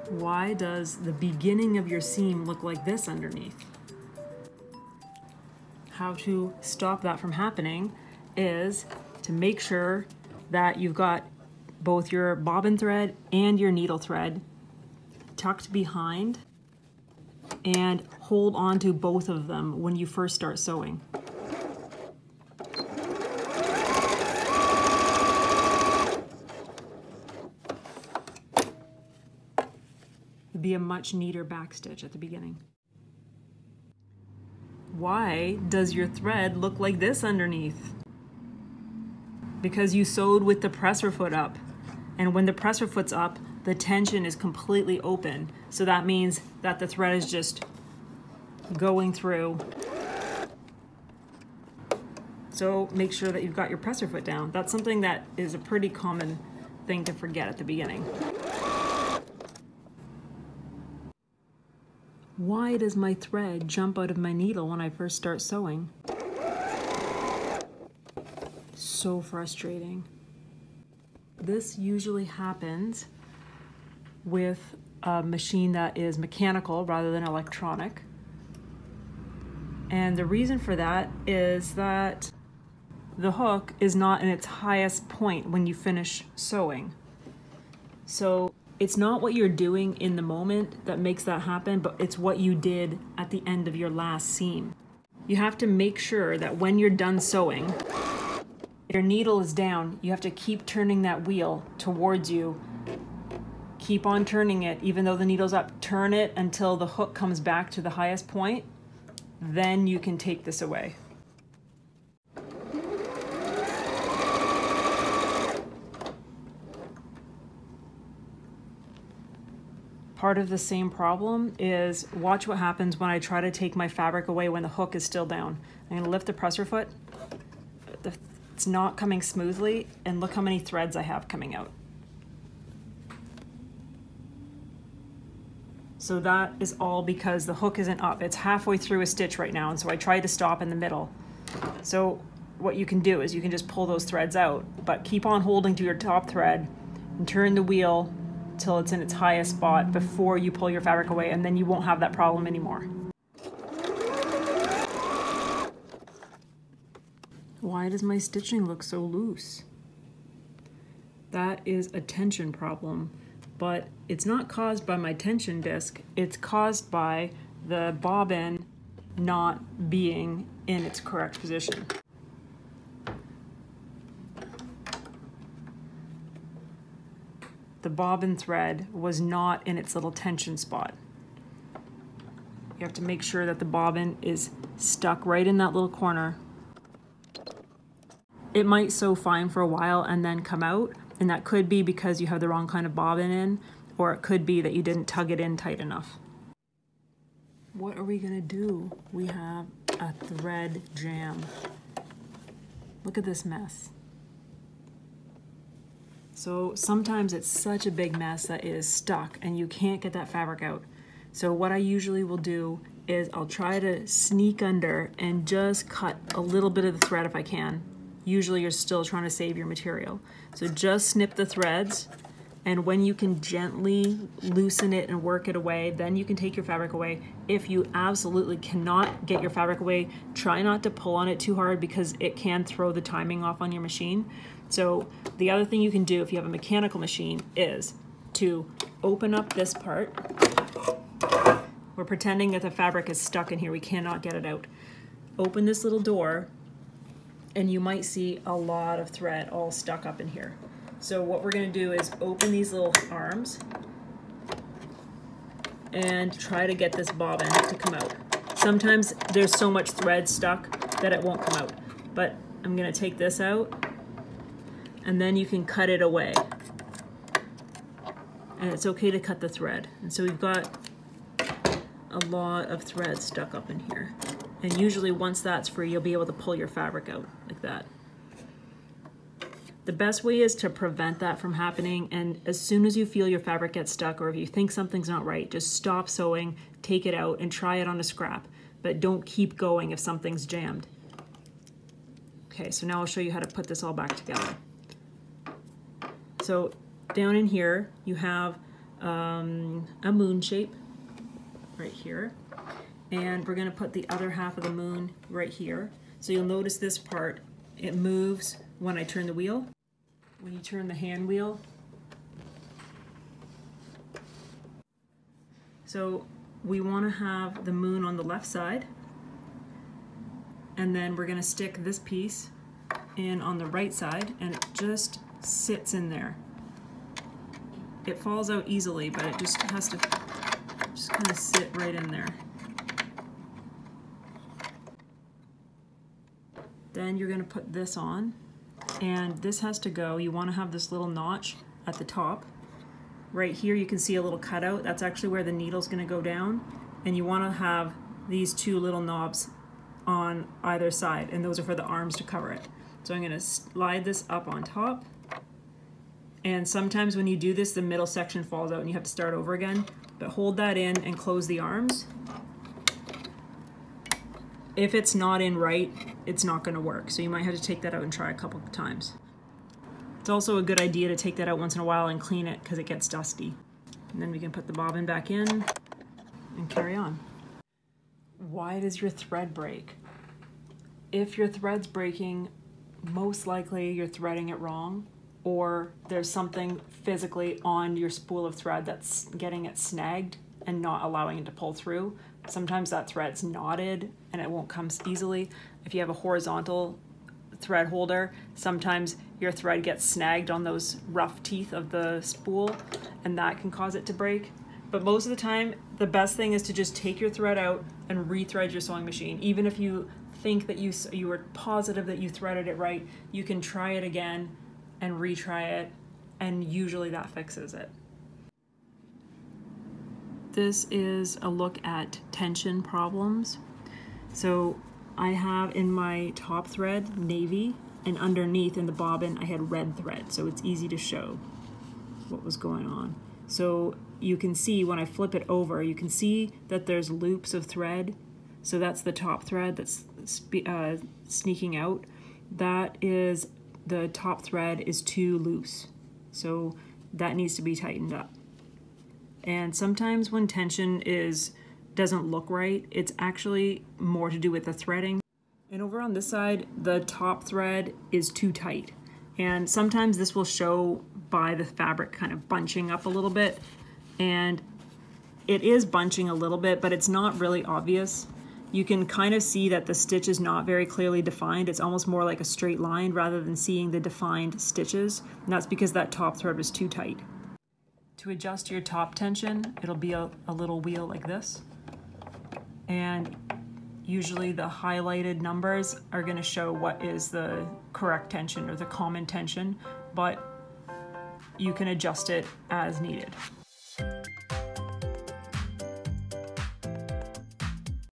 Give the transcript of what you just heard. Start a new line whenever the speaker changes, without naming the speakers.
Why does the beginning of your seam look like this underneath? How to stop that from happening is to make sure that you've got both your bobbin thread and your needle thread tucked behind, and hold on to both of them when you first start sewing. It'd be a much neater backstitch at the beginning. Why does your thread look like this underneath? Because you sewed with the presser foot up. And when the presser foot's up, the tension is completely open. So that means that the thread is just going through. So make sure that you've got your presser foot down. That's something that is a pretty common thing to forget at the beginning. Why does my thread jump out of my needle when I first start sewing? So frustrating. This usually happens with a machine that is mechanical rather than electronic. And the reason for that is that the hook is not in its highest point when you finish sewing. So it's not what you're doing in the moment that makes that happen, but it's what you did at the end of your last seam. You have to make sure that when you're done sewing, your needle is down, you have to keep turning that wheel towards you. Keep on turning it, even though the needle's up. Turn it until the hook comes back to the highest point. Then you can take this away. Part of the same problem is, watch what happens when I try to take my fabric away when the hook is still down. I'm going to lift the presser foot. It's not coming smoothly, and look how many threads I have coming out. So that is all because the hook isn't up. It's halfway through a stitch right now, and so I tried to stop in the middle. So what you can do is you can just pull those threads out, but keep on holding to your top thread and turn the wheel till it's in its highest spot before you pull your fabric away, and then you won't have that problem anymore. Why does my stitching look so loose? That is a tension problem, but it's not caused by my tension disc, it's caused by the bobbin not being in its correct position. The bobbin thread was not in its little tension spot. You have to make sure that the bobbin is stuck right in that little corner. It might sew fine for a while and then come out, and that could be because you have the wrong kind of bobbin in, or it could be that you didn't tug it in tight enough. What are we gonna do? We have a thread jam. Look at this mess. So sometimes it's such a big mess that it is stuck and you can't get that fabric out. So what I usually will do is I'll try to sneak under and just cut a little bit of the thread if I can. Usually you're still trying to save your material. So just snip the threads, and when you can gently loosen it and work it away, then you can take your fabric away. If you absolutely cannot get your fabric away, try not to pull on it too hard because it can throw the timing off on your machine. So the other thing you can do if you have a mechanical machine is to open up this part. We're pretending that the fabric is stuck in here, we cannot get it out. Open this little door, and you might see a lot of thread all stuck up in here. So what we're gonna do is open these little arms and try to get this bobbin to come out. Sometimes there's so much thread stuck that it won't come out, but I'm gonna take this out, and then you can cut it away. And it's okay to cut the thread. And so we've got a lot of thread stuck up in here. And usually once that's free, you'll be able to pull your fabric out like that. The best way is to prevent that from happening, and as soon as you feel your fabric get stuck, or if you think something's not right, just stop sewing, take it out, and try it on a scrap. But don't keep going if something's jammed. Okay. Okay, so now I'll show you how to put this all back together. So down in here, you have a moon shape right here. And we're gonna put the other half of the moon right here. So you'll notice this part, it moves when I turn the wheel. When you turn the hand wheel. So we wanna have the moon on the left side. And then we're gonna stick this piece in on the right side, and it just sits in there. It falls out easily, but it just has to just kind of sit right in there. Then you're gonna put this on, and this has to go. You wanna have this little notch at the top. Right here you can see a little cutout. That's actually where the needle's gonna go down. And you wanna have these two little knobs on either side, and those are for the arms to cover it. So I'm gonna slide this up on top. And sometimes when you do this, the middle section falls out and you have to start over again. But hold that in and close the arms. If it's not in right, it's not gonna work. So you might have to take that out and try a couple of times. It's also a good idea to take that out once in a while and clean it because it gets dusty. And then we can put the bobbin back in and carry on. Why does your thread break? If your thread's breaking, most likely you're threading it wrong, or there's something physically on your spool of thread that's getting it snagged and not allowing it to pull through. Sometimes that thread's knotted and it won't come easily. If you have a horizontal thread holder, sometimes your thread gets snagged on those rough teeth of the spool, and that can cause it to break. But most of the time, the best thing is to just take your thread out and rethread your sewing machine. Even if you think that you were positive that you threaded it right, you can try it again and retry it, and usually that fixes it. This is a look at tension problems. So I have in my top thread navy, and underneath in the bobbin I had red thread, so it's easy to show what was going on. So you can see when I flip it over, you can see that there's loops of thread. So that's the top thread that's sneaking out. That is, the top thread is too loose. So that needs to be tightened up. And sometimes when tension doesn't look right, it's actually more to do with the threading. And over on this side, the top thread is too tight. And sometimes this will show by the fabric kind of bunching up a little bit. And it is bunching a little bit, but it's not really obvious. You can kind of see that the stitch is not very clearly defined. It's almost more like a straight line rather than seeing the defined stitches. And that's because that top thread was too tight. To adjust your top tension, it'll be a little wheel like this. And usually the highlighted numbers are going to show what is the correct tension or the common tension, but you can adjust it as needed.